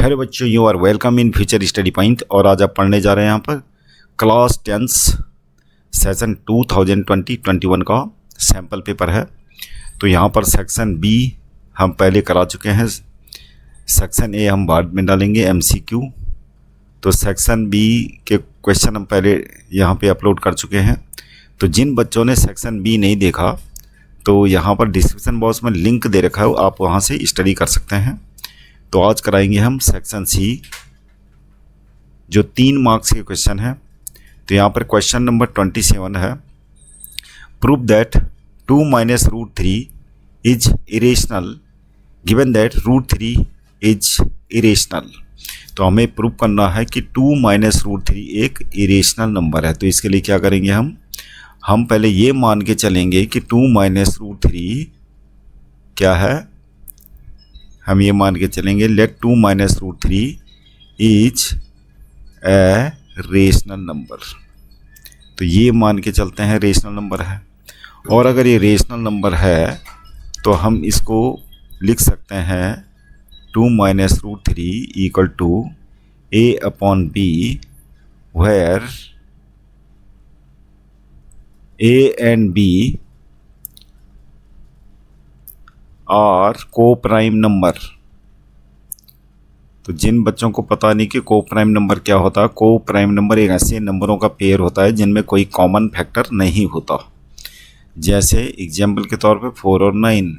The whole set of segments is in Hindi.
हेलो बच्चों, you are welcome in future study point. और आज आप पढ़ने जा रहे हैं यहाँ पर क्लास 10 सेशन 2020-21 का सैम्पल पेपर है। तो यहाँ पर सेक्शन बी हम पहले करा चुके हैं, सेक्शन ए हम बाद में डालेंगे एमसीक्यू। तो सेक्शन बी के क्वेश्चन हम पहले यहाँ पे अपलोड कर चुके हैं। तो जिन बच्चों ने सेक्शन बी नहीं देखा तो यहाँ पर डिस्क्रिप्शन बॉक्स में लिंक दे रखा है, आप वहाँ से स्टडी कर सकते हैं। तो आज कराएंगे हम सेक्शन सी, जो 3 मार्क्स के क्वेश्चन है। तो यहाँ पर क्वेश्चन नंबर 27 है, prove that 2 - √3 is irrational given that √3 is irrational. तो हमें प्रूव करना है कि 2 - √3 एक इरेशनल नंबर है। तो इसके लिए क्या करेंगे, हम पहले ये मान के चलेंगे कि 2 - √3 क्या है। हम ये मान के चलेंगे let 2 - √3 is a rational number. तो ये मान के चलते हैं रेशनल नंबर है। और अगर ये रेशनल नंबर है तो हम इसको लिख सकते हैं 2 - √3 equal to a/b, where a and b are coprime number. तो जिन बच्चों को पता नहीं कि को प्राइम नंबर क्या होता है, को प्राइम नंबर एक ऐसे नंबरों का पेयर होता है जिनमें कोई कॉमन फैक्टर नहीं होता। जैसे एग्जाम्पल के तौर पे 4 और 9।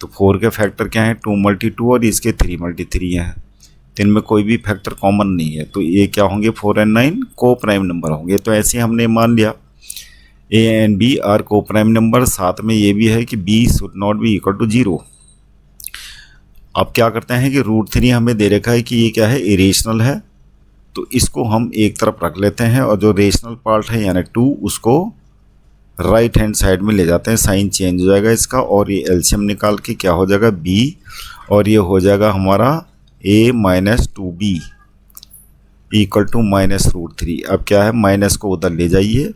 तो 4 के फैक्टर क्या हैं, 2 × 2 और इसके 3 × 3 हैं। तो इनमें कोई भी फैक्टर कॉमन नहीं है। तो ये क्या होंगे, 4 और 9 को प्राइम नंबर होंगे। तो ऐसे हमने मान लिया A and B are coprime number. साथ में ये भी है कि B should not be equal to 0। अब क्या करते हैं कि √3 हमें दे रखा है कि ये क्या है, इरेशनल है। तो इसको हम एक तरफ रख लेते हैं और जो रेशनल पार्ट है यानी 2 उसको राइट हैंड साइड में ले जाते हैं। साइन चेंज हो जाएगा इसका और ये एलसीएम निकाल के क्या हो जाएगा, बी, और ये हो जाएगा हमारा a - 2b इक्वल टू -√3। अब क्या है, माइनस को उधर ले जाइए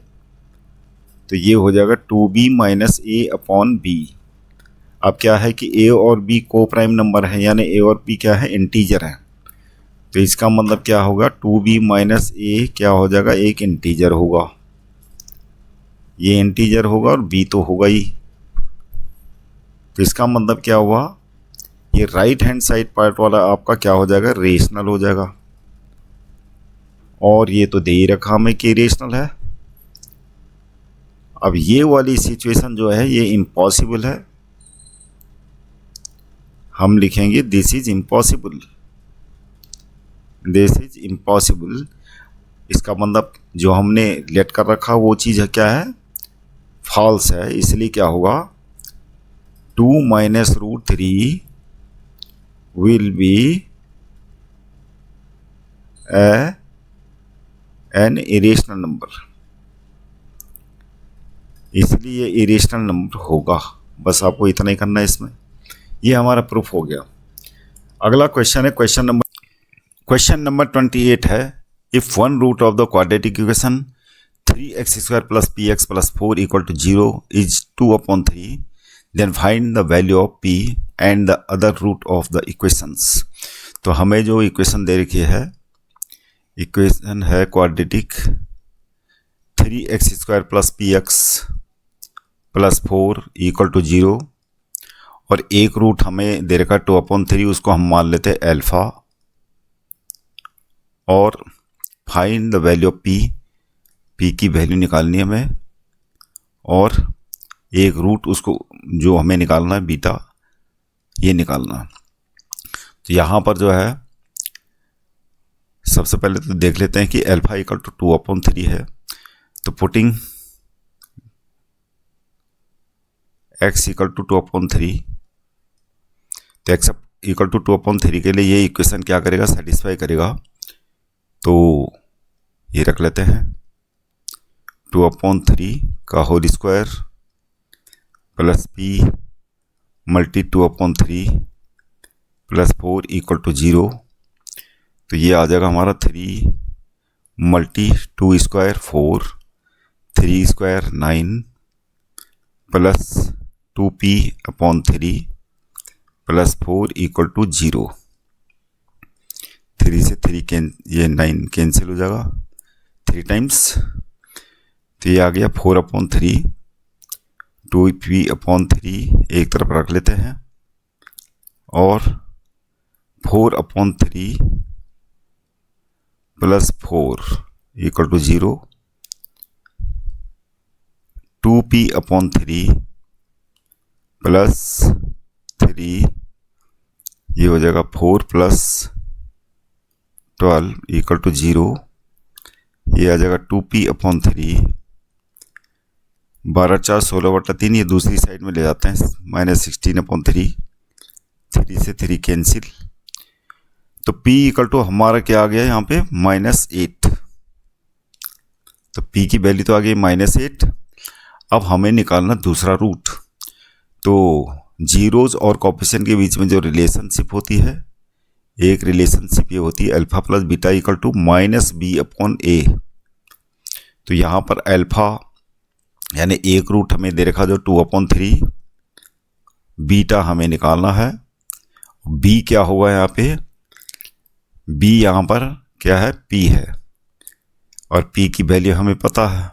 तो ये हो जाएगा 2b - a/b। अब क्या है कि a और b को प्राइम नंबर है, यानी a और b क्या है, इंटीजर है। तो इसका मतलब क्या होगा, 2b - a क्या हो जाएगा, एक इंटीजर होगा। ये इंटीजर होगा और b तो होगा ही। तो इसका मतलब क्या हुआ, ये राइट हैंड साइड पार्ट वाला आपका क्या हो जाएगा, रेशनल हो जाएगा। और ये तो दे ही रखा हमें कि रेशनल है। अब ये वाली सिचुएशन जो है ये इम्पॉसिबल है। हम लिखेंगे this is impossible, this is impossible. इसका मतलब जो हमने लेट कर रखा वो चीज़ है क्या है, फॉल्स है। इसलिए क्या होगा, 2 - √3 will be an irrational number. इसलिए इरेशनल नंबर होगा। बस आपको इतना ही करना है इसमें। ये हमारा प्रूफ हो गया। अगला क्वेश्चन है क्वेश्चन नंबर 28 है, if one root of the quadratic equation 3x² + px + 4 = 0 is 2/3, then find the value of p and the other root of the equations. तो हमें जो इक्वेशन दे रखी है, इक्वेशन है क्वाड्रेटिक 3x² + px + 4 = 0 और एक रूट हमें दे रखा 2/3, उसको हम मान लेते हैं अल्फा। और find the value of p की वैल्यू निकालनी है हमें। और एक रूट उसको जो हमें निकालना है बीटा, ये निकालना। तो यहाँ पर जो है सबसे पहले तो देख लेते हैं कि अल्फा = 2/3 है। तो पुटिंग x = 2/3, तो x = 2/3 के लिए ये इक्वेशन क्या करेगा, सेटिस्फाई करेगा। तो ये रख लेते हैं 2/3 का whole square plus p multi 2/3 + 4 = 0। तो ये आ जाएगा हमारा 3 × 2² 4, 3² 9 प्लस 2p/3 + 4 = 0। 3 से 3 ये 9 कैंसिल हो जाएगा 3 टाइम्स, तो ये आ गया 4/3, 2p/3 एक तरफ रख लेते हैं, और 4/3 plus 4 equal to 0, 2p/3 plus 3 ये हो जाएगा 4 प्लस 12 इक्वल टू 0, ये आ जाएगा 2p/3, 12×4 16/3, ये दूसरी साइड में ले जाते हैं, -16/3, 3 से 3 कैंसिल, तो p इक्वल टू हमारा क्या आ गया यहाँ पे -8, तो p की वैल्यू तो आ गई -8। अब हमें निकालना दूसरा रूट, तो जीरोज और कोफिशिएंट के बीच में जो रिलेशनशिप होती है, एक रिलेशनशिप ये होती है alpha plus beta equal to -b/a। तो यहाँ पर अल्फा यानी एक रूट हमें दे रखा जो 2/3, बीटा हमें निकालना है, b क्या होगा यहाँ पे, b यहाँ पर क्या है, p है, और p की वैल्यू हमें पता है,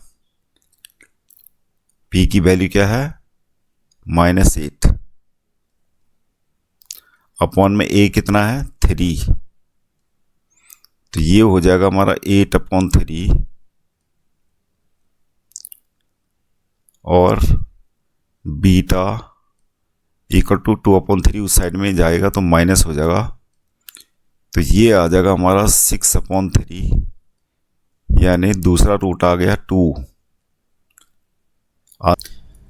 p की वैल्यू क्या है -8, अपॉन में a कितना है 3, तो ये हो जाएगा हमारा 8/3, और बीटा इक्वल टू 2/3 उस साइड में जाएगा तो माइनस हो जाएगा, तो ये आ जाएगा हमारा 6/3, यानी दूसरा रूट आ गया 2।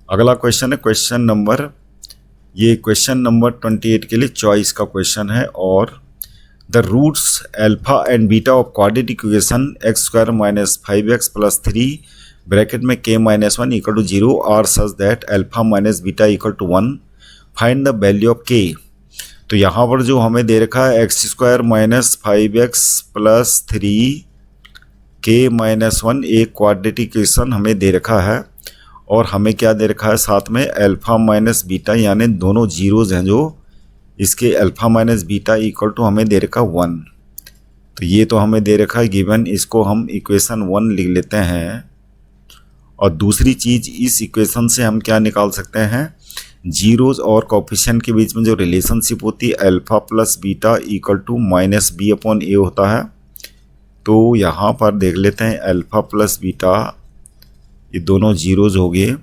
अगला क्वेश्चन है क्वेश्चन नंबर 28 के लिए चॉइस का क्वेश्चन है, और the roots alpha and beta of quadratic equation x² - 5x + 3 bracket में k-1 equal to 0 are such that alpha minus beta equal to 1, find the value of k। तो यहाँ पर जो हमें दे रखा है x² - 5x + 3 k-1 एक क्वाड्रेटिक इक्वेशन हमें दे रखा है, और हमें क्या दे रखा है साथ में अल्फा माइनस बीटा, यानी दोनों जीरोज हैं जो इसके, alpha minus beta equal to हमें दे रखा 1। तो ये तो हमें दे रखा है गिवन, इसको हम इक्वेशन 1 लिख लेते हैं। और दूसरी चीज़ इस इक्वेशन से हम क्या निकाल सकते हैं, जीरोज और कोफिशिएंट के बीच में जो रिलेशनशिप होती है alpha plus beta equal to -b/a होता है। तो यहाँ पर देख लेते हैं अल्फा प्लस बीटा, ये दोनों जीरोज हो गए,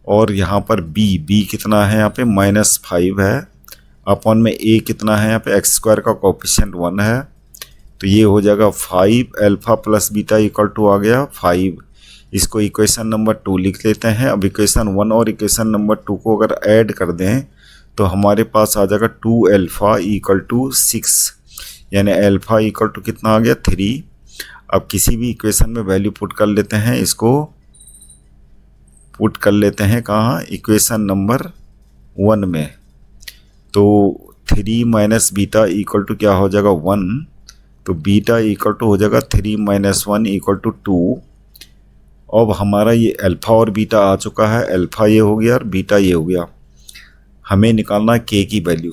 और यहाँ पर b कितना है यहाँ पे -5 है, अपॉन में a कितना है यहाँ पे x² का कोफिशिएंट 1 है, तो ये हो जाएगा 5 alpha plus beta equal to आ गया 5। इसको इक्वेशन नंबर 2 लिख लेते हैं। अब इक्वेशन 1 और इक्वेशन नंबर 2 को अगर ऐड कर दें तो हमारे पास आ जाएगा 2 अल्फा इक्वल टू 6, यानी अल्फा इक्वल टू कितना आ गया 3। अब किसी भी इक्वेशन में वैल्यू पुट कर लेते हैं, इसको पुट कर लेते हैं कहाँ, इक्वेशन नंबर 1 में। तो 3 माइनस बीटा इक्वल टू क्या हो जाएगा 1, तो बीटा इक्वल टू हो जाएगा 3 - 1 इक्वल टू 2। अब हमारा ये अल्फ़ा और बीटा आ चुका है, अल्फ़ा ये हो गया और बीटा ये हो गया। हमें निकालना है के की वैल्यू,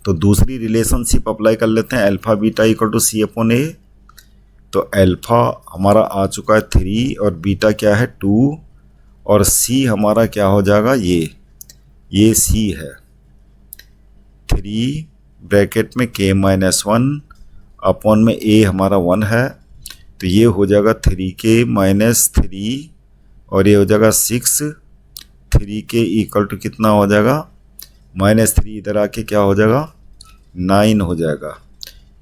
तो दूसरी रिलेशनशिप अप्लाई कर लेते हैं, alpha beta equal to c/a। तो अल्फ़ा हमारा आ चुका है 3 और बीटा क्या है 2, और c हमारा क्या हो जाएगा, ये c है 3 ब्रैकेट में k-1 अपॉन में a हमारा 1 है, तो ये हो जाएगा 3k-3 और ये हो जाएगा 6। 3k इक्वल टू कितना हो जाएगा -3, इधर आके क्या हो जाएगा 9 हो जाएगा।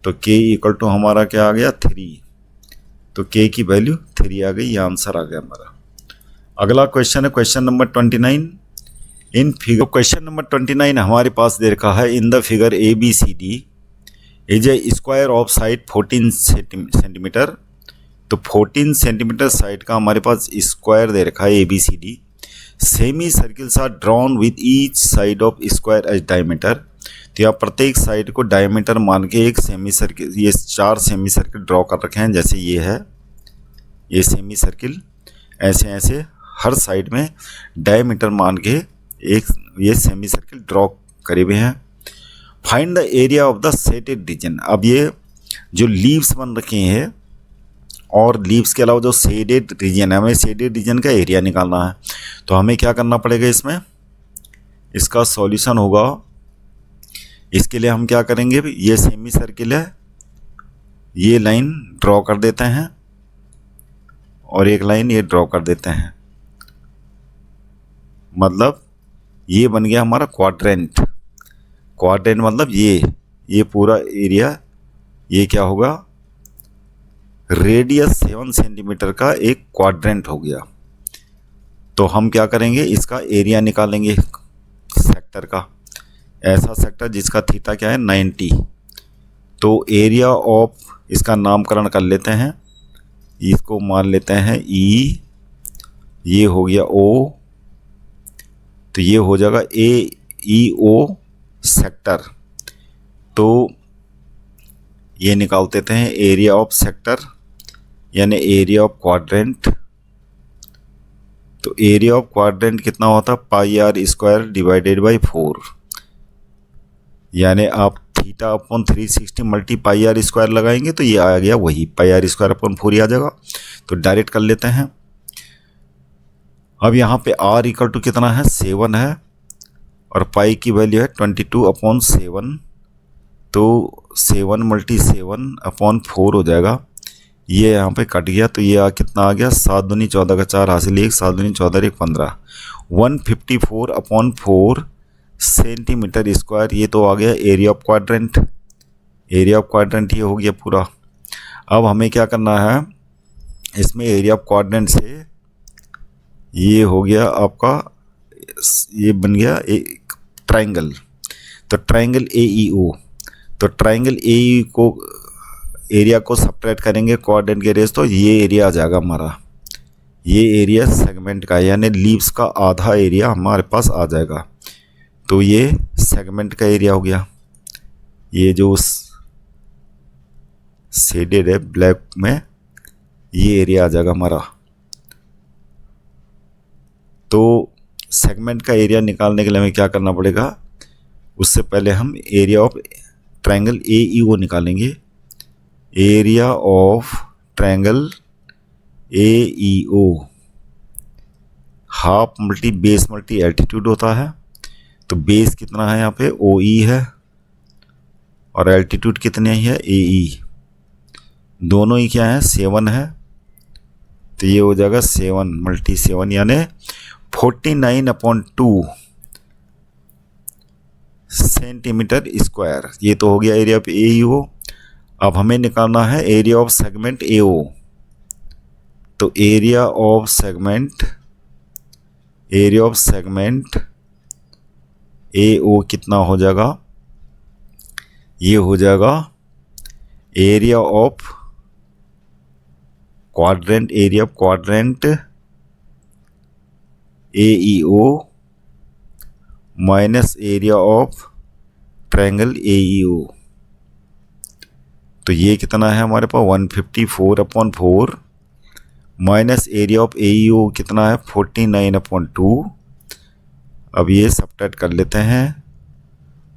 तो k इक्वल टू हमारा क्या आ गया 3, तो k की वैल्यू 3 आ गई, ये आंसर आ गया हमारा। अगला क्वेश्चन है question number 29। In figure question number 29 हमारे पास दे रखा है, in the figure ABCD is a square of side 14 centimetre. तो 14 सेंटीमीटर साइड का हमारे पास स्क्वायर दे रखा है ABCD। Semi circles are drawn with each side of square as diameter. तो यहाँ प्रत्येक साइड को डायमीटर मान के एक सेमी सर्किल, ये 4 सेमी सर्किल ड्रॉ कर रखे हैं, जैसे ये है ये सेमी सर्किल, ऐसे ऐसे हर साइड में डायमीटर मान के एक ये सेमी सर्किल ड्रॉ करे हुए हैं। Find the area of the shaded region. अब ये जो लीव्स बन रखे हैं और लीव्स के अलावा जो शेडेड रीजन है, हमें शेडेड रीजन का एरिया निकालना है। तो हमें क्या करना पड़ेगा, इसमें इसका सॉल्यूशन होगा। इसके लिए हम क्या करेंगे, ये सेमी सर्किल है, ये लाइन ड्रॉ कर देते हैं और एक लाइन ये ड्रॉ कर देते हैं। मतलब ये बन गया हमारा क्वाड्रेंट। क्वाड्रेंट मतलब ये पूरा एरिया, ये क्या होगा, रेडियस 7 सेंटीमीटर का एक क्वाड्रेंट हो गया। तो हम क्या करेंगे, इसका एरिया निकालेंगे सेक्टर का, ऐसा सेक्टर जिसका थीटा क्या है 90। तो एरिया ऑफ, इसका नामकरण कर लेते हैं, इसको मान लेते हैं ई, ये हो गया ओ, तो ये हो जाएगा ए ई ओ सेक्टर। तो ये निकाल देते हैं एरिया ऑफ सेक्टर यानी एरिया ऑफ क्वाड्रेंट। तो एरिया ऑफ क्वाड्रेंट कितना होता है, pi r square divided by 4, यानी आप theta upon 360 multi pi r square लगाएंगे तो ये आ गया वही पाई आर स्क्वायर अपॉन 4 ही आ जाएगा। तो डायरेक्ट कर लेते हैं। अब यहाँ पे r इक्वल टू कितना है, 7 है, और पाई की वैल्यू है 22/7। तो 7 मल्टी 7 अपॉन 4 हो जाएगा। ये यहाँ पे कट गया तो ये कितना आ गया, 7 दूनी 14 का 4 हासिल 1, 7 दूनी 14 1 15, 154/4 सेंटीमीटर स्क्वायर। ये तो आ गया area of quadrant. Area of quadrant ये हो गया पूरा। अब हमें क्या करना है, इसमें एरिया ऑफ क्वाड्रेंट से ये हो गया आपका, ये बन गया एक ट्रायंगल। तो ट्रायंगल ए ई ओ, तो ट्रायंगल ए ई को एरिया को सपरेट करेंगे क्वाड्रेंट के एरिया से, तो ये एरिया आ जाएगा हमारा, ये एरिया सेगमेंट का, यानी लीव्स का आधा एरिया हमारे पास आ जाएगा। तो ये सेगमेंट का एरिया हो गया। ये जो शेडेड है ब्लैक में, ये एरिया आ जाएगा हमारा। तो सेगमेंट का एरिया निकालने के लिए हमें क्या करना पड़ेगा, उससे पहले हम area of triangle A E O निकालेंगे। Area of triangle A E O half multi base multi altitude होता है। तो बेस कितना है यहाँ पे, ओ ई है, और एल्टीट्यूड कितने ही है, ए ई। दोनों ही क्या है, 7 है। तो ये हो जाएगा 7 मल्टी 7 यानी 49/2 सेंटीमीटर स्क्वायर। ये तो हो गया एरिया ऑफ ए ई ओ। अब हमें निकालना है area of segment A O. तो area of segment A O कितना हो जाएगा, ये हो जाएगा area of quadrant, area of quadrant A E O minus area of triangle A E O. तो ये कितना है हमारे पास, 154/4 minus area of A E O कितना है, 49/2। अब ये सब्ट्रैक्ट कर लेते हैं,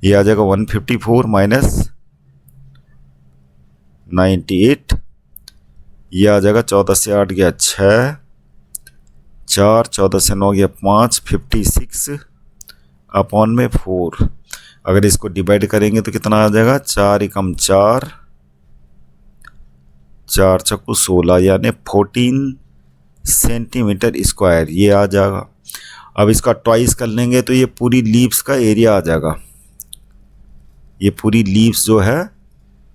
ये आ जाएगा 154 माइनस 98, ये आ जाएगा 14 से 8 गया 6, 4 14 से 9 गया 5, 56/4। अगर इसको डिवाइड करेंगे तो कितना आ जाएगा, 4 एकम 4, 4 चक्कू 16 यानी 14 सेंटीमीटर स्क्वायर ये आ जाएगा। अब इसका ट्वाइस कर लेंगे तो ये पूरी लीव्स का एरिया आ जाएगा। ये पूरी लीव्स जो है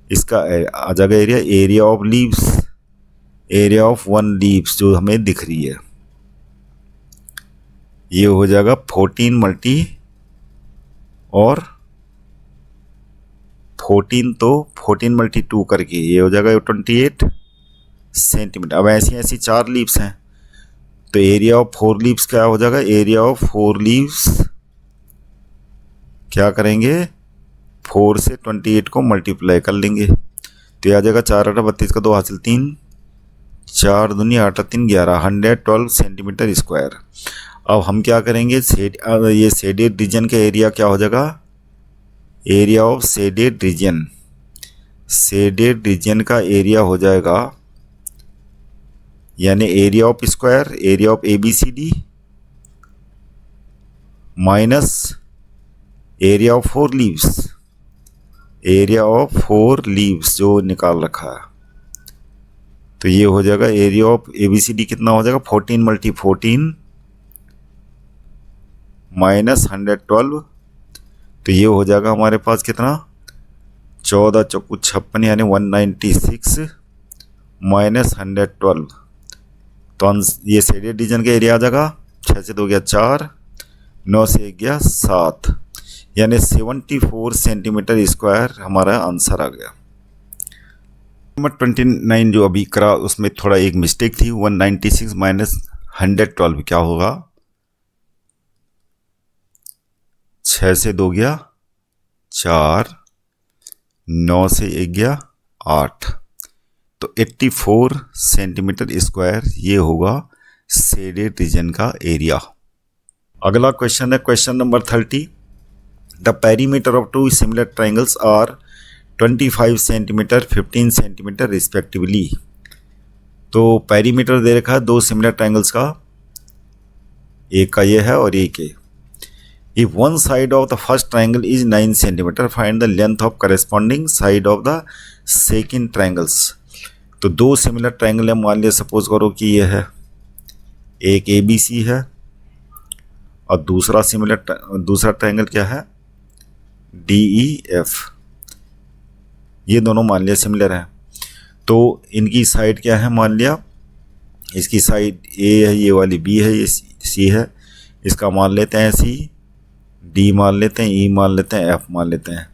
इसका आ जाएगा area, area of leaves, area of 1 leaves जो हमें दिख रही है, ये हो जाएगा 14 मल्टी और 14, तो 14 मल्टी 2 करके ये हो जाएगा 28 सेंटीमीटर। अब ऐसी 4 लीव्स हैं तो एरिया ऑफ 4 लीव्स क्या हो जाएगा, एरिया ऑफ 4 लीव्स क्या करेंगे, 4 से 28 को मल्टीप्लाई कर लेंगे तो ये आ जाएगा 4 8 32 का 2 हासिल 3, 4 दूनी 8 3 11, 112 सेंटीमीटर स्क्वायर। अब हम क्या करेंगे, ये शेडेड रीजन का एरिया क्या हो जाएगा, area of shaded region. Shaded region का एरिया हो जाएगा, यानी area of square, area of ABCD minus area of 4 leaves, area of 4 leaves जो निकाल रखा है। तो ये हो जाएगा एरिया ऑफ ABCD कितना हो जाएगा, 14 × 14 माइनस 112। तो ये हो जाएगा हमारे पास कितना, 14 चौकू 56 यानी 196 माइनस 112। तो ये शेडेड रीजन का एरिया आ जाएगा, 6 से 2 गया 4, 9 से 1 गया 7, यानी 74 सेंटीमीटर स्क्वायर हमारा आंसर आ गया। नंबर 29 जो अभी करा उसमें थोड़ा एक मिस्टेक थी, 196 माइनस 112 क्या होगा, 6 से 2 गया 4, 9 से 1 गया 8, तो 84 सेंटीमीटर स्क्वायर ये होगा शेडेड रीजन का एरिया। अगला क्वेश्चन है question number 30। The perimeter of 2 similar triangles are 25 centimetre 15 centimetre respectively. तो पेरीमीटर दे रखा है 2 सिमिलर ट्राइंगल्स का, एक का ये है और एक है। If one side of the first triangle is 9 cm, find the length of corresponding side of the second triangles। तो 2 सिमिलर ट्राइंगल है, मान लिया सपोज करो कि ये है, एक ABC है और दूसरा ट्राइंगल क्या है, DEF। ये दोनों मान लिया सिमिलर हैं। तो इनकी साइड क्या है, मान लिया इसकी साइड A है, ये वाली B है, ये C है, इसका मान लेते हैं C, D मान लेते हैं, E मान लेते हैं, F मान लेते हैं।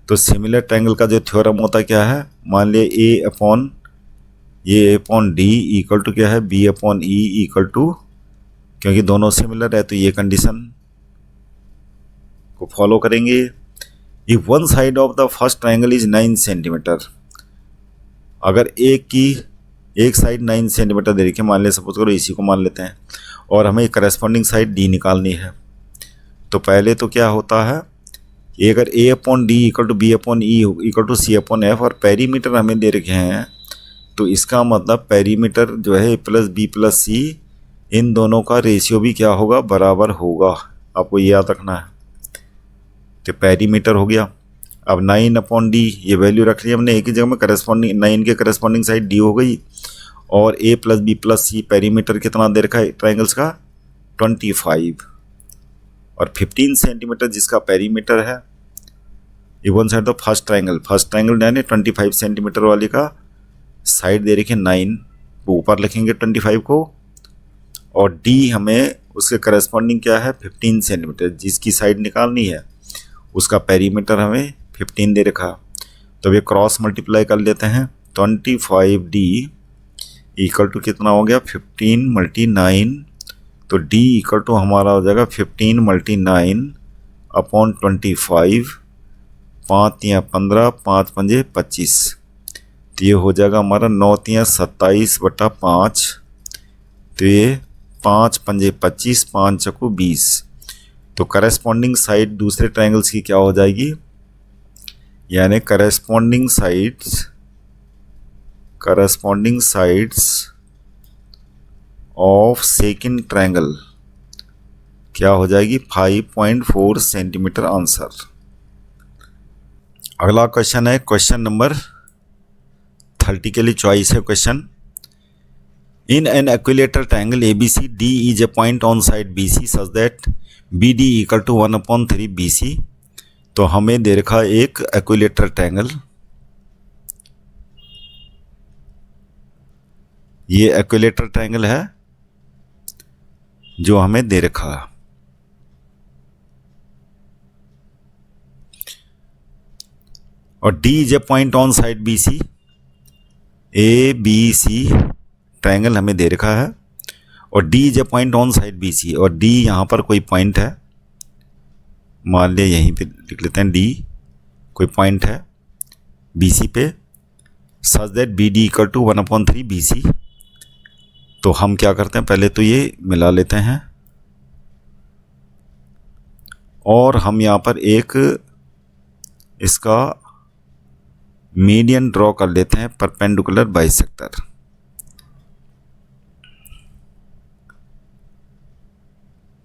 तो सिमिलर ट्रायंगल का जो थ्योरम होता क्या है, मान लिए A upon D equal to क्या है, B upon E equal to, क्योंकि दोनों सिमिलर है तो ये कंडीशन को फॉलो करेंगे। If one side of the first triangle is 9 centimetre, अगर एक साइड 9 सेंटीमीटर दे रखी है, मान ले सपोज करो इसी को मान लेते हैं, और हमें करस्पॉन्डिंग साइड D निकालनी है। तो पहले तो क्या होता है, अगर A upon D equal to B upon E equal to C upon F और पेरीमीटर हमें दे रखे हैं, तो इसका मतलब पेरीमीटर जो है A plus B plus C, इन दोनों का रेशियो भी क्या होगा, बराबर होगा। आपको ये याद रखना है। तो पेरीमीटर हो गया। अब 9 अपॉन D ये वैल्यू रख ली हमने एक ही जगह में, करस्पॉन्डिंग 9 के करस्पॉन्डिंग साइड D हो गई, और A plus B plus C perimeter कितना दे रखा है ट्राइंगल्स का, 25, और 15 सेंटीमीटर जिसका पेरीमीटर है। ये one side of first triangle यानी 25 सेंटीमीटर वाली का साइड दे रखी है 9, ऊपर लिखेंगे 25 को, और D हमें उसके करस्पॉन्डिंग क्या है 15 सेंटीमीटर, जिसकी साइड निकालनी है उसका पेरीमीटर हमें 15 दे रखा। तो ये क्रॉस मल्टीप्लाई कर लेते हैं, 25D इक्वल टू कितना हो गया, 15 × 9, तो D इक्वल टू हमारा हो जाएगा 15 × 9 अपॉन 25, 5 × 15, 5 × 5 = 25। तो ये हो जाएगा हमारा 9 × 27/5, तो ये 5 × 5 = 25, 5 × 20। तो करस्पॉन्डिंग साइड दूसरे ट्रायंगल्स की क्या हो जाएगी, यानी corresponding sides of second triangle क्या हो जाएगी, 5.4 सेंटीमीटर आंसर। अगला क्वेश्चन है क्वेश्चन नंबर 30 के लिए चॉइस है question. In an equilateral triangle ABC, D is a point on side BC such that BD equal to 1/3 BC। तो हमें दे रखा एक इक्विलेटरल ट्रायंगल, ये इक्विलेटरल ट्रायंगल है जो हमें दे रखा है, और D is a point on side BC, ABC triangle हमें दे रखा है, और D is a point on side BC, और D यहाँ पर कोई पॉइंट है, मान लिया यहीं पे लिख लेते हैं, D कोई पॉइंट है BC पे, such that BD equal to 1/3 BC। तो हम क्या करते हैं, पहले तो ये मिला लेते हैं, और हम यहाँ पर एक इसका मीडियन ड्रॉ कर लेते हैं परपेंडिकुलर बाइसेक्टर।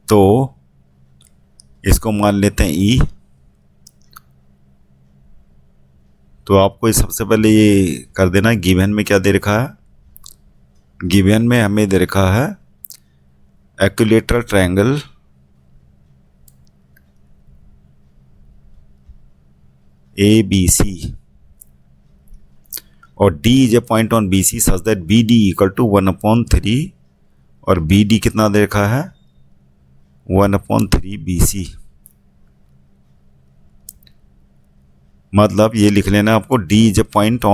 तो इसको मान लेते हैं ई। तो आपको सबसे पहले ये कर देना, गिवन में क्या दे रखा है। गिवन में हमें दे रखा है एक्विलेटरल ट्रायंगल ए बी सी और D is a point on BC such that BD equal to 1/3 और BD कितना दे रखा है 1/3 BC। मतलब ये लिख लेना आपको D is a point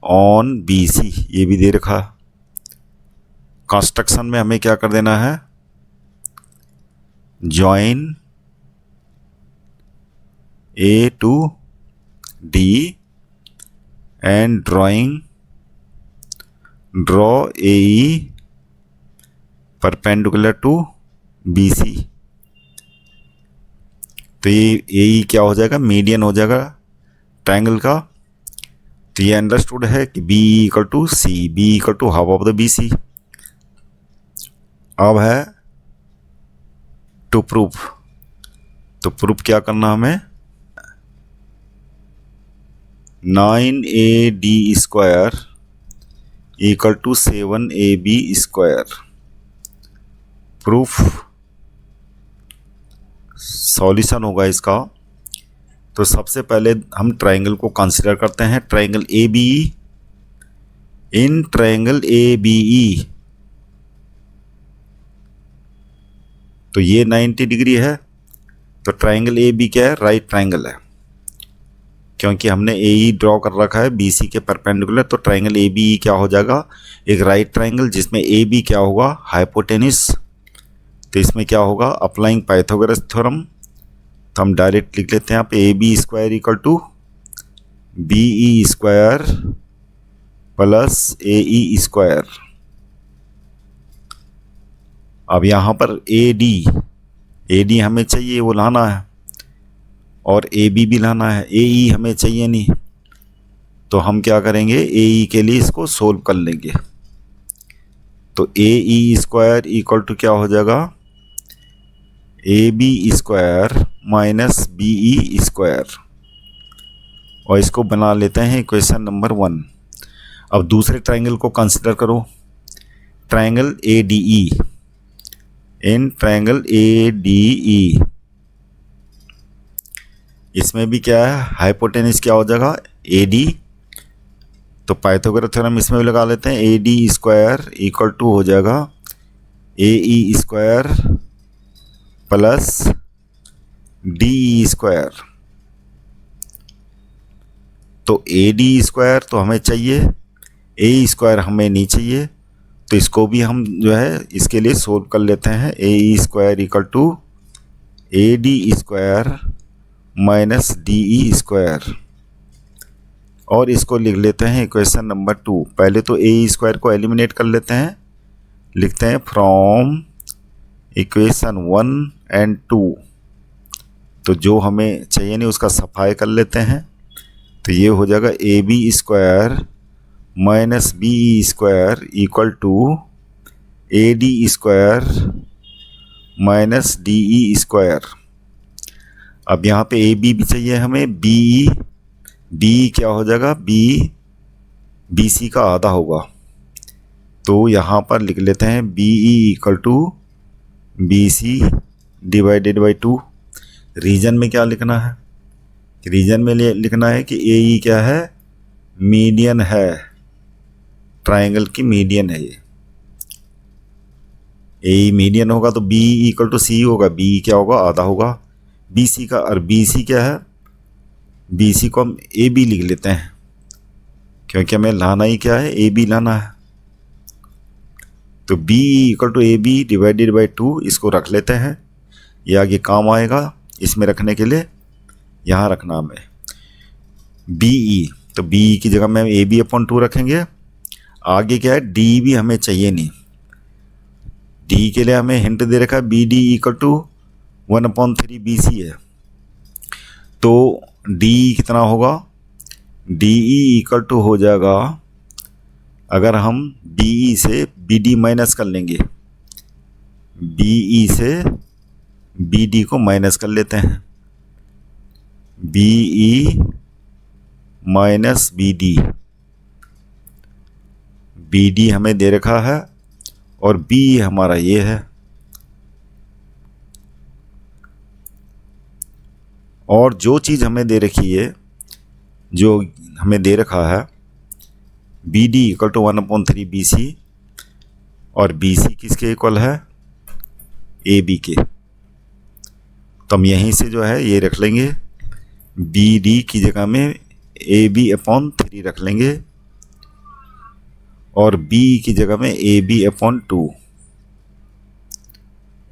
on BC, ये भी दे रखा। कंस्ट्रक्शन में हमें क्या कर देना है, join A to D and draw AE perpendicular to BC। तो ये AE क्या हो जाएगा, मीडियन हो जाएगा ट्रायंगल का। तो ये अंडरस्टूड है कि BE equal to C, B equal to half of the BC। अब है टू प्रूफ। तो प्रूफ क्या करना हमें, 9AD square equal to 7AB square. Proof solution होगा इसका। तो सबसे पहले हम ट्रायंगल को कंसीडर करते हैं, triangle ABE। In triangle ABE तो ये 90 डिग्री है। तो ट्रायंगल AB क्या है, राइट ट्रायंगल है, क्योंकि हमने AE ड्रॉ कर रखा है BC के परपेंडिकुलर। तो ट्रायंगल ABE क्या हो जाएगा, एक राइट ट्रायंगल जिसमें AB क्या होगा, हाइपोटेनिस। तो इसमें क्या होगा, अप्लाइंग पाइथागोरस थ्योरम। तो हम डायरेक्ट लिख लेते हैं यहाँ पे AB square equal to BE square plus AE square. अब यहाँ पर AD हमें चाहिए, वो लाना है, और AB भी लाना है। AE हमें चाहिए नहीं, तो हम क्या करेंगे, AE के लिए इसको सोल्व कर लेंगे। तो AE स्क्वायर इक्वल टू क्या हो जाएगा, AB square minus BE square, और इसको बना लेते हैं इक्वेशन नंबर 1। अब दूसरे ट्रायंगल को कंसिडर करो, triangle ADE। In triangle ADE इसमें भी क्या है, हाइपोटेनिस क्या हो जाएगा, AD। तो पाइथागोरस थ्योरम इसमें भी लगा लेते हैं। AD स्क्वायर इक्वल टू हो जाएगा AE square plus DE square. तो AD स्क्वायर तो हमें चाहिए, AE स्क्वायर हमें नहीं चाहिए। तो इसको भी हम जो है इसके लिए सोल्व कर लेते हैं। AE square equal to AD square minus DE square, और इसको लिख लेते हैं इक्वेशन नंबर 2। पहले तो AE स्क्वायर को एलिमिनेट कर लेते हैं, लिखते हैं फ्रॉम इक्वेशन 1 एंड 2। तो जो हमें चाहिए नहीं उसका सफाई कर लेते हैं। तो ये हो जाएगा AB square minus BE square equal to AD square minus DE square. अब यहाँ पे AB भी चाहिए हमें, BE क्या हो जाएगा, BC का आधा होगा। तो यहाँ पर लिख लेते हैं BE equal to BC divided by 2। Reason में क्या लिखना है, रीजन में लिखना है कि AE क्या है, मीडियन है, ट्रायंगल की मीडियन है ये। AE मीडियन होगा तो BE इक्वल टू C होगा, BE क्या होगा, आधा होगा BC का। और BC क्या है, BC को हम AB लिख लेते हैं, क्योंकि हमें लाना ही क्या है, AB लाना है। तो BE equal to AB divided by 2 इसको रख लेते हैं, ये आगे काम आएगा। इसमें रखने के लिए यहाँ रखना हमें BE। तो BE की जगह में AB/2 रखेंगे। आगे क्या है, D भी हमें चाहिए नहीं। D के लिए हमें हिंट दे रखा है BD इक्वल टू 1/3 BC है। तो डी कितना होगा, डी ई इक्वल टू हो जाएगा, अगर हम डी ई से बी डी माइनस कर लेंगे, बी ई से बी डी को माइनस कर लेते हैं, B E minus B D, B D हमें दे रखा है और बी हमारा ये है, और जो चीज़ हमें दे रखी है, जो हमें दे रखा है B D equal to 1/3 B C, और बी सी किसके इक्वल है, ए बी के। तो हम यहीं से जो है ये रख लेंगे, बी डी की जगह में ए बी अपॉन 3 रख लेंगे, और बी की जगह में ए बी अपॉन 2,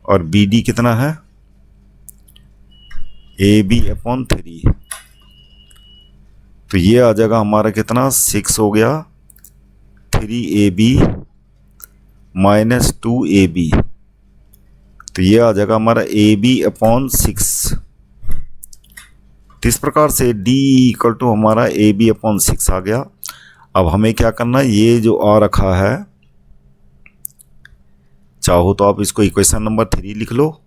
और बी डी कितना है, ए बी अपॉन 3। तो ये आ जाएगा हमारा कितना, 6 हो गया, 3ab माइनस 2ab, तो ये आ जाएगा हमारा ab अपॉन 6। तो इस प्रकार से d इक्वल टू हमारा ab अपॉन 6 आ गया। अब हमें क्या करना है, ये जो आ रखा है, चाहो तो आप इसको इक्वेशन नंबर 3 लिख लो,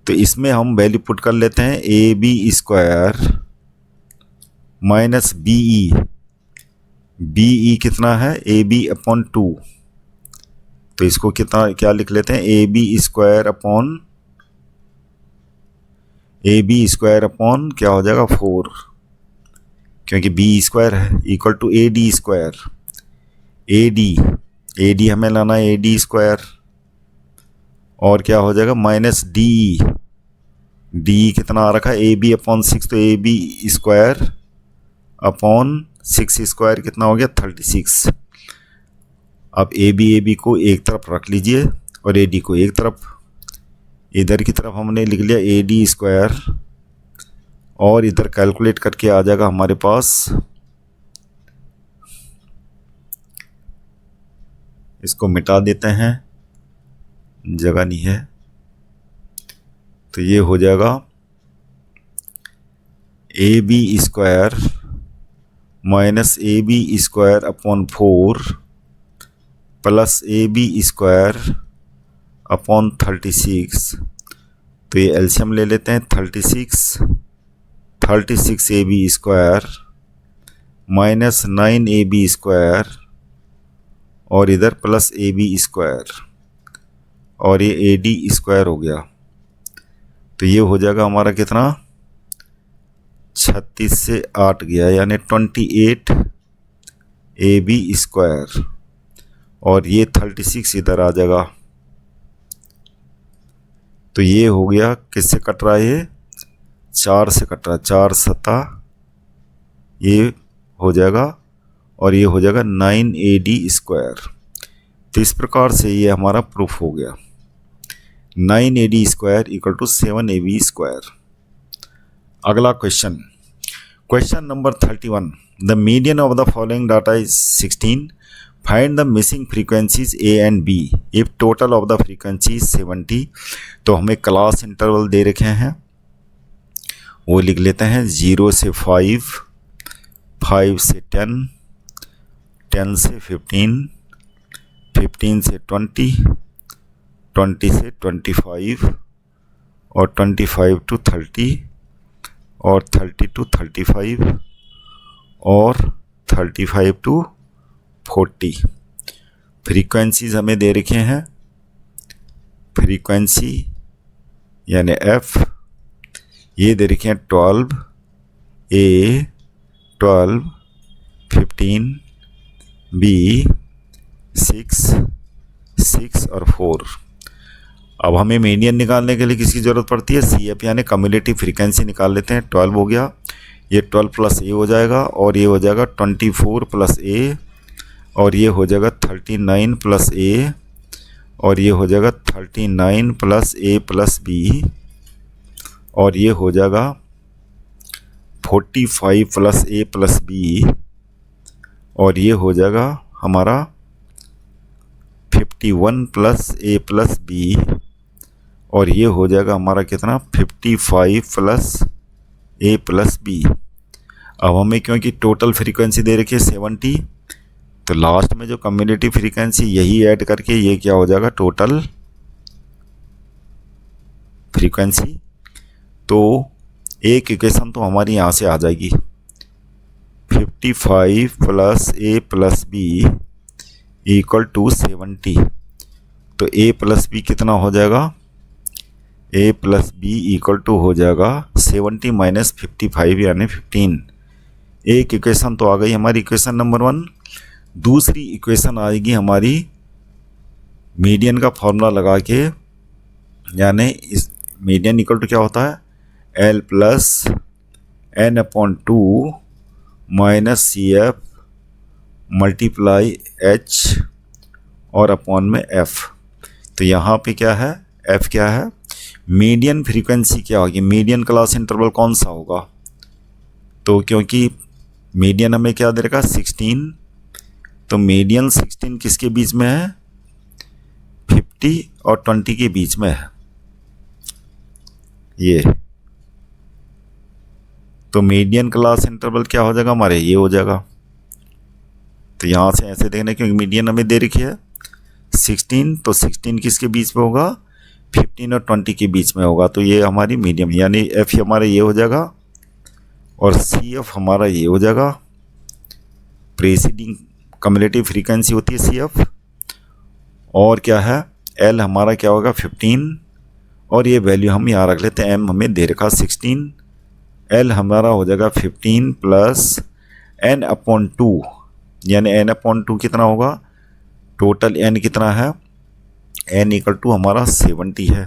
तो इसमें हम वैल्यू पुट कर लेते हैं A B square minus B E कितना है, ए बी अपॉन 2, तो इसको कितना क्या लिख लेते हैं, ए बी स्क्वायर अपॉन क्या हो जाएगा 4, क्योंकि बी स्क्वायर है, equal to A D square, A D हमें लाना है ए डी स्क्वायर, और क्या हो जाएगा माइनस डी कितना आ रखा है, ए बी अपॉन 6, तो A B square upon 6 square कितना हो गया 36। अब ए बी को एक तरफ रख लीजिए और ए डी को एक तरफ, इधर की तरफ हमने लिख लिया ए डी स्क्वायर, और इधर कैलकुलेट करके आ जाएगा हमारे पास, इसको मिटा देते हैं, जगह नहीं है, तो ये हो जाएगा A B square minus A B square upon 4 plus A B square upon 36। तो ये एलसीएम ले लेते हैं, 36 A B square minus 9 A B square, और इधर प्लस ए बी स्क्वायर, और ये ए डी स्क्वायर हो गया। तो ये हो जाएगा हमारा कितना, 36 से 8 गया, यानी 28 ए बी स्क्वायर, और ये 36 इधर आ जाएगा। तो ये हो गया, किससे कट रहा है, ये 4 से कट रहा है, 4 7 ये हो जाएगा, और ये हो जाएगा 9 ए डी स्क्वायर। तो इस प्रकार से ये हमारा प्रूफ हो गया, 9 A D square equal to 7 A B square. अगला question number 31, the median of the following data is 16, find the missing frequencies A and B if total of the frequency 70। तो हमें क्लास इंटरवल दे रखे हैं, वो लिख लेते हैं 0 से 5, 5 से 10, 10 से 15, 15 से 20, 20 से 25, और 25 टू 30, और 30 टू 35, और 35 टू 40। फ्रीक्वेंसीज हमें दे रखे हैं, फ्रीक्वेंसी यानी एफ ये दे रखे हैं 12 ए, 12 15 बी, 6 और 4। अब हमें मीडियन निकालने के लिए किसकी ज़रूरत पड़ती है, सी एफ यानी कम्युलेटिव फ्रीक्वेंसी निकाल लेते हैं। 12 हो गया, ये 12 प्लस ए हो जाएगा, और ये हो जाएगा 24 प्लस ए, और ये हो जाएगा 39 प्लस ए, और ये हो जाएगा 39 प्लस ए प्लस बी, और ये हो जाएगा 45 प्लस ए प्लस बी, और ये हो जाएगा हमारा 51 प्लस ए प्लस बी, और ये हो जाएगा हमारा कितना 55 प्लस ए प्लस बी। अब हमें क्योंकि टोटल फ्रीक्वेंसी दे रखी है 70, तो लास्ट में जो कम्युलेटिव फ्रीक्वेंसी यही ऐड करके ये क्या हो जाएगा टोटल फ्रीक्वेंसी। तो एक इक्वेशन तो हमारी यहाँ से आ जाएगी 55 plus A plus B equal to 70। तो ए प्लस बी कितना हो जाएगा, A plus B equal to हो जाएगा 70 माइनस 55 यानी 15। एक इक्वेशन तो आ गई हमारी इक्वेशन नंबर 1। दूसरी इक्वेशन आएगी हमारी मीडियन का फॉर्मूला लगा के, यानी इस मीडियन इक्वल टू क्या होता है L plus N upon 2 minus C F multiply H और अपॉन में एफ। तो यहाँ पे क्या है एफ क्या है, मीडियन फ्रीक्वेंसी क्या होगी, मीडियन क्लास इंटरवल कौन सा होगा। तो क्योंकि मीडियन हमें क्या दे रखा 16, तो मीडियन 16 किसके बीच में है 50 और 20 के बीच में है ये। तो मीडियन क्लास इंटरवल क्या हो जाएगा हमारे ये हो जाएगा। तो यहाँ से ऐसे देखना क्योंकि मीडियन हमें दे रखी है 16, तो 16 किसके बीच में होगा 15 और 20 के बीच में होगा। तो ये हमारी मीडियम यानी एफ हमारा ये हो जाएगा और सी एफ हमारा ये हो जाएगा। प्रेसिडिंग कम्युलेटिव फ्रीक्वेंसी होती है सी एफ, और क्या है एल हमारा क्या होगा 15, और ये वैल्यू हम यहाँ रख लेते हैं एम हमें दे रखा 16। एल हमारा हो जाएगा 15 प्लस एन अपॉन 2, यानी एन अपॉन 2 कितना होगा, टोटल एन कितना है एन इक्वल टू हमारा 70 है।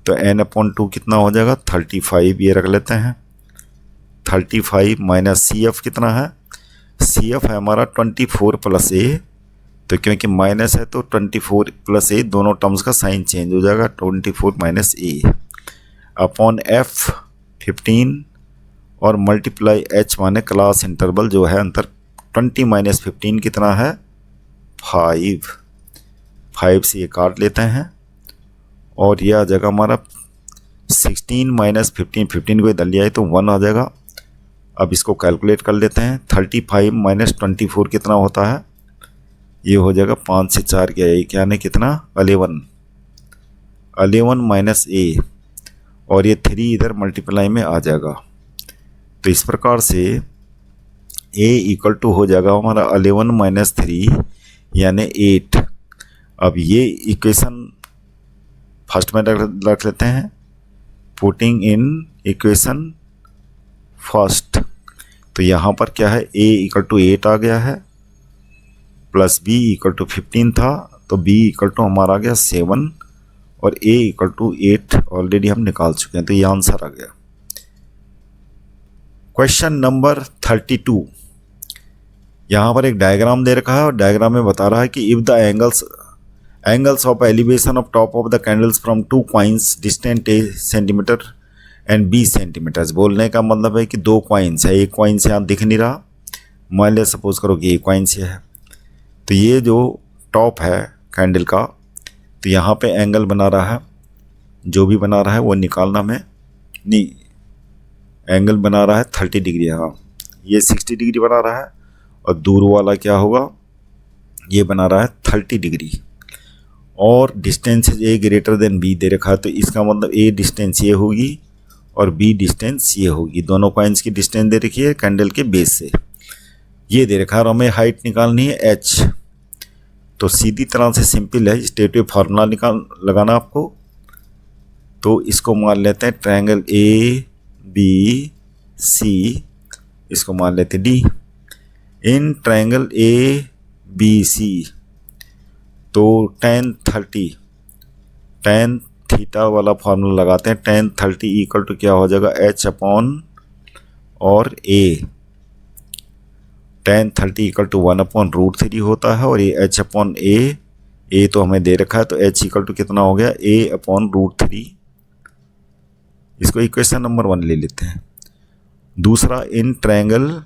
तो एन अपॉन 2 कितना हो जाएगा 35, ये रख लेते हैं 35 माइनस सी एफ कितना है, सी एफ है हमारा 24 प्लस ए। तो क्योंकि माइनस है तो 24 प्लस ए दोनों टर्म्स का साइन चेंज हो जाएगा 24 माइनस ए अपॉन एफ 15 और मल्टीप्लाई एच माने क्लास इंटरवल जो है अंतर 20 माइनस 15 कितना है 5 से ये काट लेते हैं और यह आ जाएगा हमारा 16 माइनस 15 को इधर लिया है तो 1 आ जाएगा। अब इसको कैलकुलेट कर लेते हैं 35 माइनस 24 कितना होता है, ये हो जाएगा 5 से 4 क्या है क्या ने कितना 11 माइनस ए और ये 3 इधर मल्टीप्लाई में आ जाएगा। तो इस प्रकार से a इक्वल टू हो जाएगा हमारा 11 माइनस 3 यानी 8। अब ये इक्वेशन फर्स्ट में रख लेते हैं, पुटिंग इन इक्वेशन फर्स्ट। तो यहाँ पर क्या है a इक्वल टू 8 आ गया है प्लस b इक्वल टू 15 था, तो b इक्वल टू हमारा आ गया 7 और a इक्वल टू 8 ऑलरेडी हम निकाल चुके हैं। तो ये आंसर आ गया। क्वेश्चन नंबर 32, यहाँ पर एक डायग्राम दे रखा है और डायग्राम में बता रहा है कि if the angles of elevation of top of the candles from 2 coins distant a centimetre and b centimetres. बोलने का मतलब है कि 2 कॉइन्स है, एक कॉइन से यहाँ दिख नहीं रहा, मान लिया सपोज करो कि एक कॉइन से है। तो ये जो टॉप है कैंडल का, तो यहाँ पे एंगल बना रहा है, जो भी बना रहा है वो निकालना में नहीं, एंगल बना रहा है 30 डिग्री। हाँ ये 60 डिग्री बना रहा है और दूर वाला क्या होगा ये बना रहा है 30 डिग्री और डिस्टेंस ए ग्रेटर देन बी दे रखा है। तो इसका मतलब ए डिस्टेंस ये होगी और बी डिस्टेंस ये होगी। दोनों पॉइंट्स की डिस्टेंस दे रखी है कैंडल के बेस से, ये दे रखा है और हमें हाइट निकालनी है h। तो सीधी तरह से सिंपल है, स्टेटिव फार्मूला लगाना आपको। तो इसको मान लेते हैं ट्रायंगल ए बी सी, इसको मान लेते हैं D. In triangle A B C तो tan थीटा वाला फार्मूला लगाते हैं। tan 30 इक्वल टू क्या हो जाएगा h अपॉन और a। tan 30 equal to 1 upon √3 होता है और ये h अपॉन a तो हमें दे रखा है, तो h इक्वल टू कितना हो गया a अपॉन √3। इसको इक्वेशन नंबर 1 ले लेते हैं। दूसरा in triangle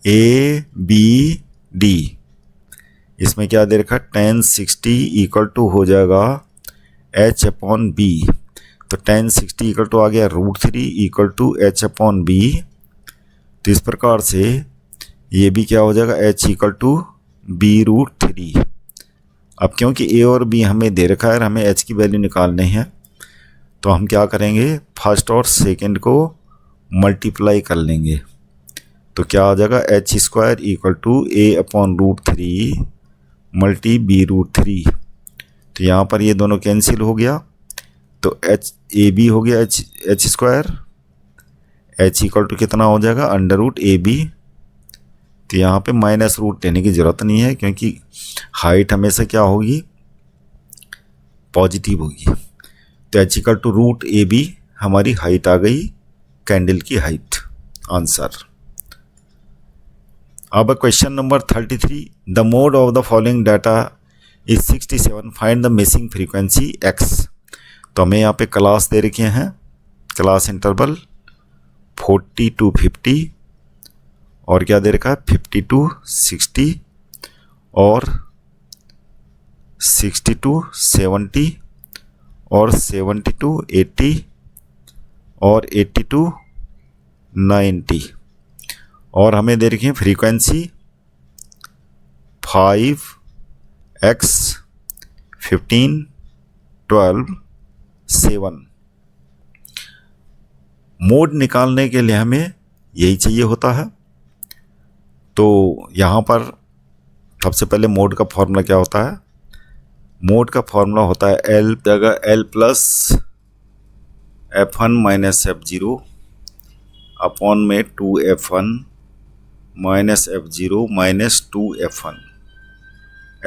A B D, इसमें क्या दे रखा है tan 60 इक्वल टू हो जाएगा एच अपॉन बी, तो tan 60 इक्वल टू आ गया √3 equal to H upon B. तो इस प्रकार से ये भी क्या हो जाएगा, h इक्वल टू b√3। अब क्योंकि a और b हमें दे रखा है और हमें h की वैल्यू निकालनी है, तो हम क्या करेंगे, फर्स्ट और सेकंड को मल्टीप्लाई कर लेंगे। तो क्या आ जाएगा, h² equal to a upon √3 multi b√3। तो यहाँ पर ये दोनों कैंसिल हो गया, तो ab हो गया h², h इक्वल टू कितना हो जाएगा, √ab। तो यहाँ पे माइनस रूट लेने की ज़रूरत नहीं है, क्योंकि हाइट हमेशा क्या होगी, पॉजिटिव होगी। तो h इक्वल टू √ab हमारी हाइट आ गई, कैंडल की हाइट। आंसर। अब question number 33, the mode of the following data is 67, find the missing frequency x। तो हमें यहाँ पे क्लास दे रखे हैं, क्लास इंटरवल 40 to 50 और क्या दे रखा है 50 to 60 और 60 to 70 और 70 to 80 और 80 to 90 और हमें दे रखी है फ्रीक्वेंसी 5x 15 12 7। मोड निकालने के लिए हमें यही चाहिए होता है। तो यहाँ पर सबसे पहले मोड का फॉर्मूला क्या होता है, मोड का फॉर्मूला होता है L जगह L plus F1 minus F0 upon में 2F1 minus F0 minus 2F1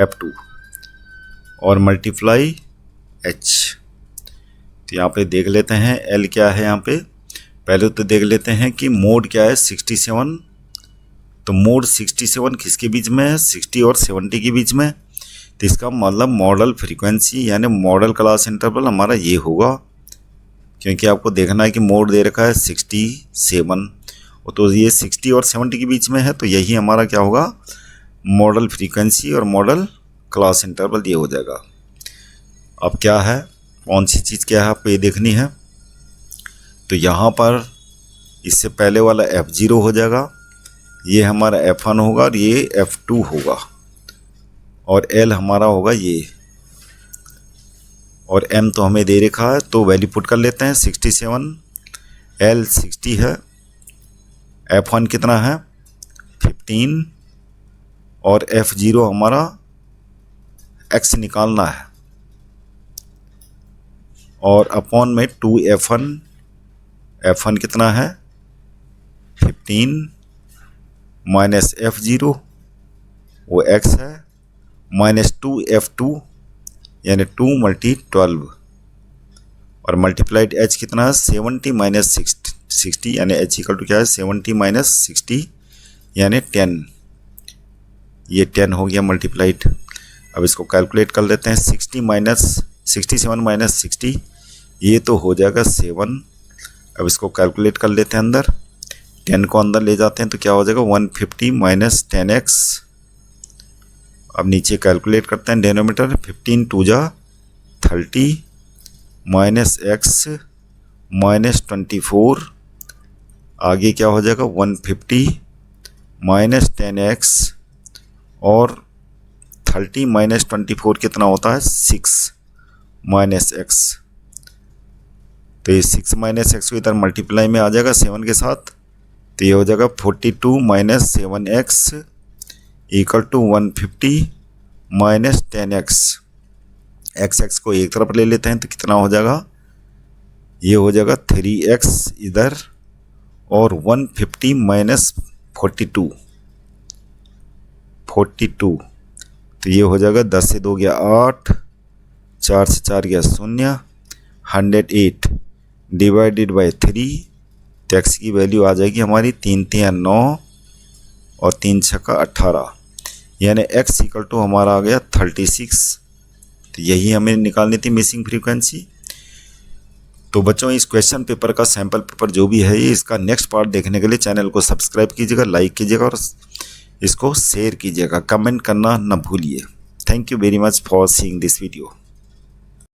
F2 और मल्टीप्लाई H। तो यहाँ पे देख लेते हैं L क्या है, यहाँ पे पहले तो देख लेते हैं कि मोड क्या है 67। तो मोड 67 किसके बीच में है, 60 और 70 के बीच में। तो इसका मतलब मॉडल फ्रीक्वेंसी यानी मॉडल क्लास इंटरवल हमारा ये होगा, क्योंकि आपको देखना है कि मोड दे रखा है 67, तो ये 60 और 70 के बीच में है, तो यही हमारा क्या होगा, मॉडल फ्रीक्वेंसी और मॉडल क्लास इंटरवल ये हो जाएगा। अब क्या है, कौन सी चीज़ क्या है आपको ये देखनी है। तो यहाँ पर इससे पहले वाला F0 हो जाएगा, ये हमारा F1 होगा और ये F2 होगा और L हमारा होगा ये, और M तो हमें दे रखा है, तो वैल्यू पुट कर लेते हैं 67, L 60 है, F1 कितना है 15 और F0 हमारा X निकालना है और अपॉन में 2F1, F1 कितना है 15 माइनस F0 वो X है माइनस 2F2 यानी 2 × 12 और मल्टीप्लाइड H कितना है 70 माइनस 60 यानी H इक्वल टू क्या है 70 माइनस 60 यानी 10। ये 10 हो गया मल्टीप्लाइड। अब इसको कैलकुलेट कर लेते हैं 67 माइनस 60 ये तो हो जाएगा 7। अब इसको कैलकुलेट कर लेते हैं, अंदर 10 को अंदर ले जाते हैं तो क्या हो जाएगा 150 माइनस 10x। अब नीचे कैलकुलेट करते हैं डेनोमीटर 15 2 जा 30 माइनस x माइनस 24, आगे क्या हो जाएगा 150 माइनस 10x और 30 माइनस 24 कितना होता है 6 माइनस x। तो ये 6 माइनस x को इधर मल्टीप्लाई में आ जाएगा 7 के साथ, तो ये हो जाएगा 42 minus 7x equal to 150 minus 10x। x को एक तरफ ले लेते हैं तो कितना हो जाएगा, ये हो जाएगा 3x इधर और 150 माइनस 42 तो ये हो जाएगा 10 से 2 गया 8, 4 से 4 गया 0, 108 डिवाइडेड बाई 3। तो x की वैल्यू आ जाएगी हमारी 3 3 9 और 3 6 18 यानी x इक्वल टू हमारा आ गया 36। तो यही हमें निकालनी थी मिसिंग फ्रीक्वेंसी। तो बच्चों इस क्वेश्चन पेपर का सैम्पल पेपर जो भी है ये इसका नेक्स्ट पार्ट देखने के लिए चैनल को सब्सक्राइब कीजिएगा, लाइक कीजिएगा और इसको शेयर कीजिएगा, कमेंट करना न भूलिए। Thank you very much for seeing this video.